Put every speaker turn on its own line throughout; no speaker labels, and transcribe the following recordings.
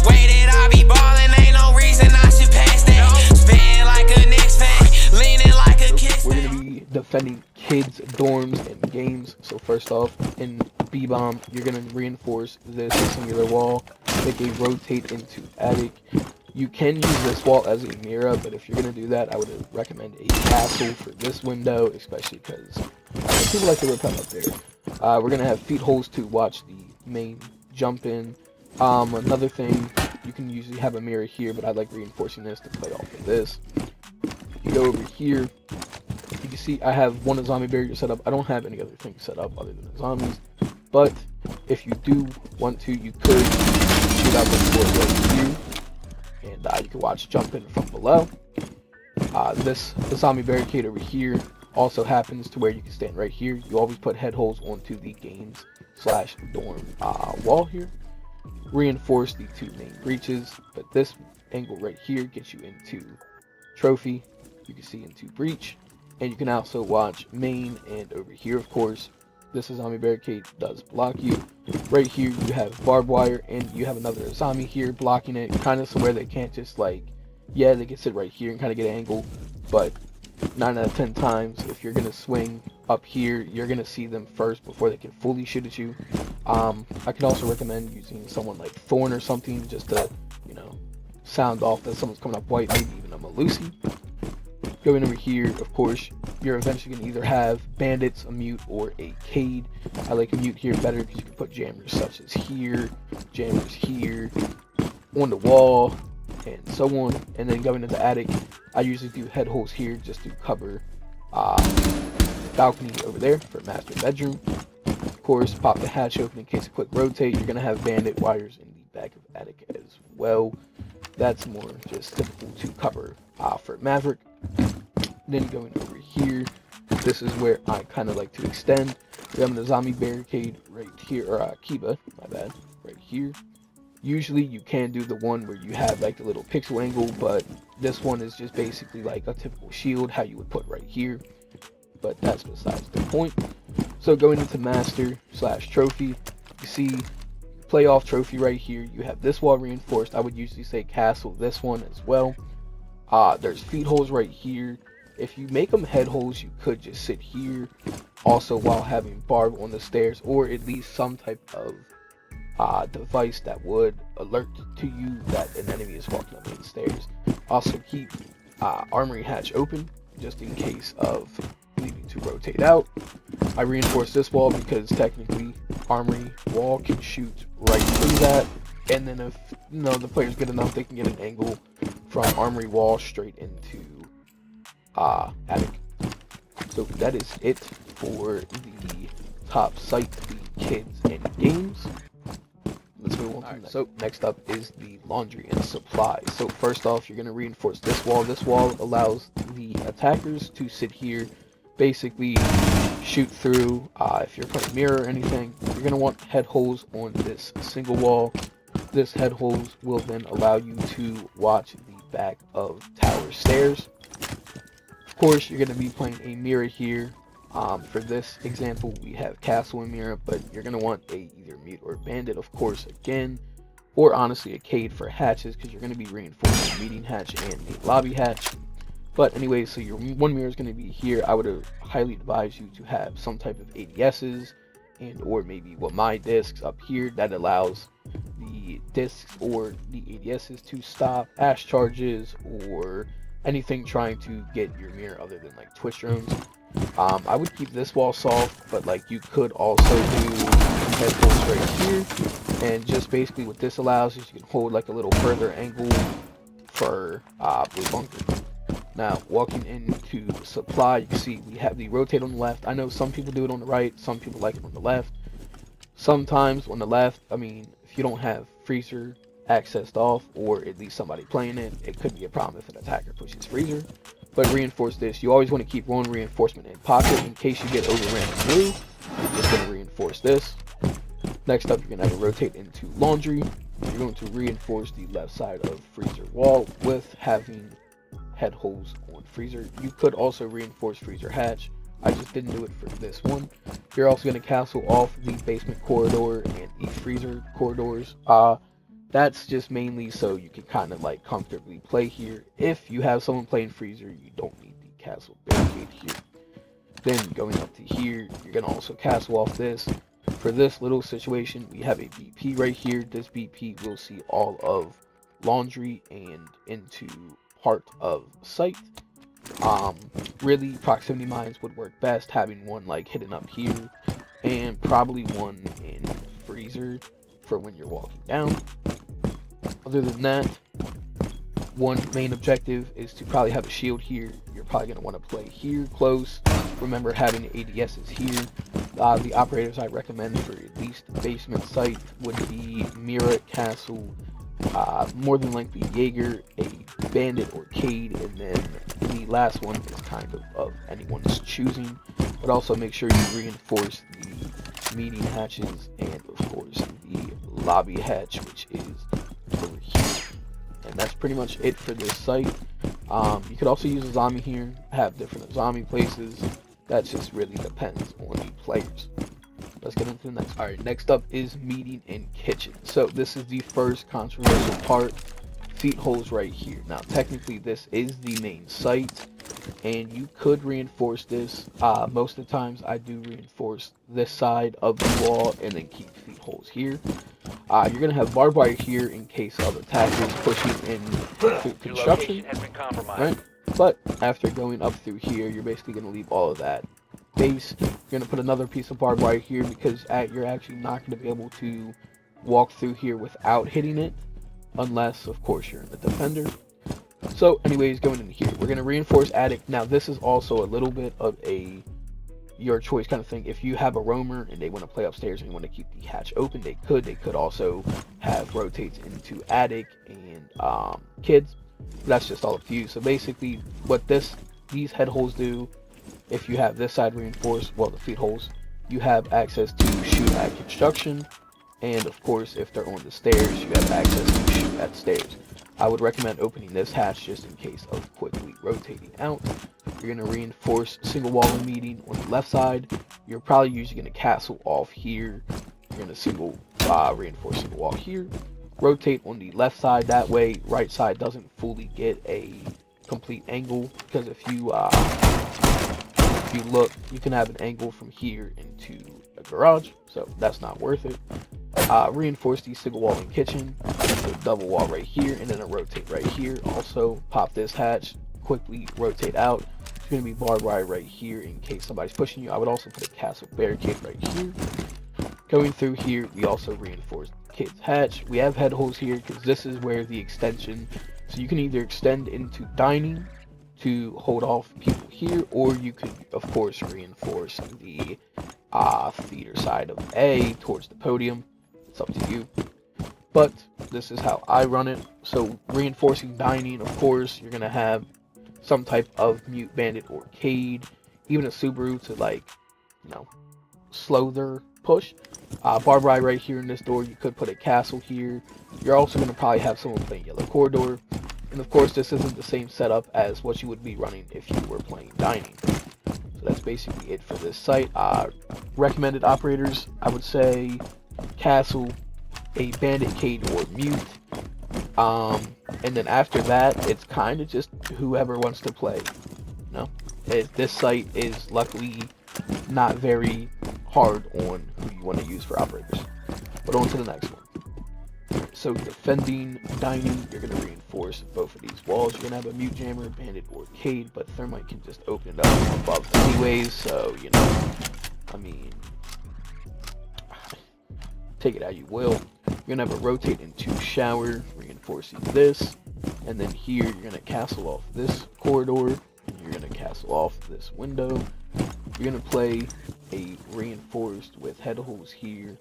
Way that I be ballin', ain't no reason I should pass that. Spittin' like a Knicks fan, leaning like a kiss.
We're gonna be defending kids, dorms, and games. So first off, in B-bomb, you're gonna reinforce this singular wall, make a rotate into attic. You can use this wall as a mirror, but if you're gonna do that, I would recommend a castle for this window, especially because people like to repel up there. We're gonna have feet holes to watch the main jump in. Another thing, you can usually have a mirror here, but I like reinforcing this to play off of this. You go over here, you can see I have one zombie barrier set up. I don't have any other things set up other than the zombies, but if you do want to, you could shoot out the door right here, and you can watch jump in from below. The zombie barricade over here also happens to where you can stand right here. You always put head holes onto the games/dorm wall here. Reinforce the two main breaches, but this angle right here gets you into trophy. You can see into breach, and you can also watch main, and over here, of course, this zombie barricade does block you. Right here, you have barbed wire, and you have another zombie here blocking it, kind of somewhere they can't just like, yeah, they can sit right here and kind of get an angle, but 9 out of 10 times, if you're gonna swing up here, you're gonna see them first before they can fully shoot at you. I could also recommend using someone like Thorn or something just to, you know, sound off that someone's coming up white, maybe even a Malusi. Going over here, of course, you're eventually going to either have bandits, a mute, or a Cade. I like a mute here better because you can put jammers such as here, jammers here, on the wall, and so on. And then going into the attic, I usually do head holes here just to cover balcony over there for master bedroom. Of course, pop the hatch open in case of quick rotate. You're going to have bandit wires in the back of the attic as well. That's more just typical to cover for Maverick. Then going over here, this is where I kind of like to extend. We have the zombie barricade right here, or Kiba, my bad, right here. Usually you can do the one where you have like the little pixel angle, but this one is just basically like a typical shield, how you would put right here. But that's besides the point. So going into master/trophy, you see playoff trophy right here. You have this wall reinforced. I would usually say castle this one as well. There's feet holes right here. If you make them head holes, you could just sit here also while having barb on the stairs, or at least some type of device that would alert to you that an enemy is walking up the stairs. Also keep armory hatch open just in case of needing to rotate out. I reinforce this wall because technically armory wall can shoot right through that, and then if the player's good enough, they can get an angle from armory wall straight into attic. So that is it for the top site, the kids and games. Let's move on to next. So next up is the laundry and supply. So first off, you're going to reinforce this wall. This wall allows the attackers to sit here, basically shoot through. If you're putting a mirror or anything, you're going to want head holes on this single wall. This head holes will then allow you to watch the back of tower stairs. Of course, you're going to be playing a mirror here. For this example, we have castle and mirror, but you're going to want a either mute or bandit, of course, again, or honestly a Cade for hatches, because you're going to be reinforcing meeting hatch and the lobby hatch. But anyway, so your one mirror is going to be here. I would highly advise you to have some type of ADSs and or maybe my discs up here that allows the discs or the ADSs to stop ash charges or anything trying to get your mirror other than like twitch drones. I would keep this wall soft, but like you could also do head holes right here, and just basically what this allows is you can hold like a little further angle for blue bunker. Now walking into supply, you can see we have the rotate on the left. I know some people do it on the right, some people like it on the left. Sometimes on the left, I mean, if you don't have freezer accessed off, or at least somebody playing it, it could be a problem if an attacker pushes freezer. But reinforce this. You always want to keep rolling reinforcement in pocket in case you get overran in blue. You're just going to reinforce this. Next up, you're going to have a rotate into laundry. You're going to reinforce the left side of freezer wall with having head holes on freezer. You could also reinforce freezer hatch. I just didn't do it for this one. You're also going to castle off the basement corridor and the freezer corridors. That's just mainly so you can kind of like comfortably play here. If you have someone playing freezer, you don't need the castle barricade here. Then going up to here, you're gonna also castle off this. For this little situation, we have a BP right here. This BP will see all of laundry and into part of site. Really, proximity mines would work best, having one like hidden up here, and probably one in freezer for when you're walking down. Other than that, one main objective is to probably have a shield here. You're probably going to want to play here close. Remember, having ADSs here. The operators I recommend for at least basement site would be Mira, Castle, more than likely Jaeger, a Bandit or Cade, and then the last one is kind of anyone's choosing. But also make sure you reinforce the meeting hatches and of course the lobby hatch, which is over here. And that's pretty much it for this site. You could also use a zombie here, have different zombie places. That just really depends on the players. Let's get into the next. Alright, next up is meeting and kitchen. So this is the first controversial part. Feet holes right here. Now technically this is the main site, and you could reinforce this. Most of the times I do reinforce this side of the wall and then keep feet holes here. You're going to have barbed wire here in case of attackers pushing in through construction, right? But after going up through here, you're basically going to leave all of that base. You're going to put another piece of barbed wire here because you're actually not going to be able to walk through here without hitting it, unless, of course, you're in the defender. So, anyways, going in here, we're going to reinforce attic. Now, this is also a little bit of a your choice kind of thing. If you have a roamer and they want to play upstairs and you want to keep the hatch open, they could also have rotates into attic and kids. That's just all up to you. So basically what these head holes do, if you have this side reinforced, well, the feet holes, you have access to shoot at construction, and of course if they're on the stairs, you have access to shoot at stairs. I would recommend opening this hatch just in case of quickly rotating out. You're going to reinforce single wall and meeting on the left side. You're probably usually going to castle off here. You're going to reinforce single wall here. Rotate on the left side, that way right side doesn't fully get a complete angle, because if you look, you can have an angle from here into a garage, so that's not worth it. Reinforce the single wall in kitchen, so double wall right here, and then a rotate right here. Also pop this hatch, quickly rotate out. It's going to be barbed wire right here in case somebody's pushing you. I would also put a castle barricade right here. Going through here, we also reinforce kids hatch. We have head holes here because this is where the extension, so you can either extend into dining to hold off people here, or you could of course reinforce the theater side of A towards the podium. It's up to you, but this is how I run it. So reinforcing dining, of course you're gonna have some type of mute bandit or Cade, even a Subaru to, like, you know, slow their push. Barbed wire right here in this door. You could put a castle here. You're also going to probably have someone playing yellow corridor, and of course this isn't the same setup as what you would be running if you were playing dining. So that's basically it for this site. Recommended operators, I would say castle, a bandit, Cade, or mute. And then after that, it's kind of just whoever wants to play. You know, this site is luckily not very hard on who you want to use for operators. But on to the next one. So defending dining, you're going to reinforce both of these walls. You're going to have a mute jammer, bandit, or Cade, but thermite can just open it up above anyways. So, you know, I mean, take it how you will. You're going to have a rotate into shower, reinforcing this, and then here you're going to castle off this corridor, and you're going to castle off this window. You're going to play a reinforced with head holes here.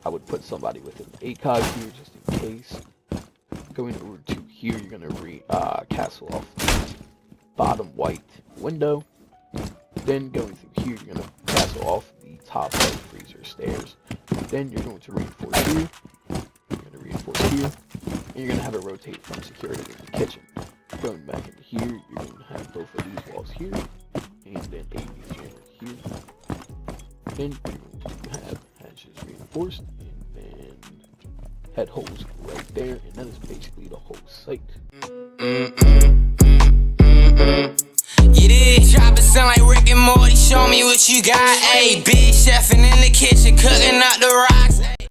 I would put somebody with an ACOG here just in case. Going over to here, you're going to castle off the bottom white window. Then going through here, you're going to castle off the top right freezer stairs. Then you're going to reinforce here. You're going to reinforce here. And you're going to have it rotate from security in the kitchen. Going back into here, you're going to have both of these walls here. And then a jammer here. Then you're going to have hatches reinforced. And then head holes right there, and that is basically the whole site.
You did drop it, sound like Rick and Morty. Show me what you got. Ayy, big chefing in the kitchen, cooking up the rocks.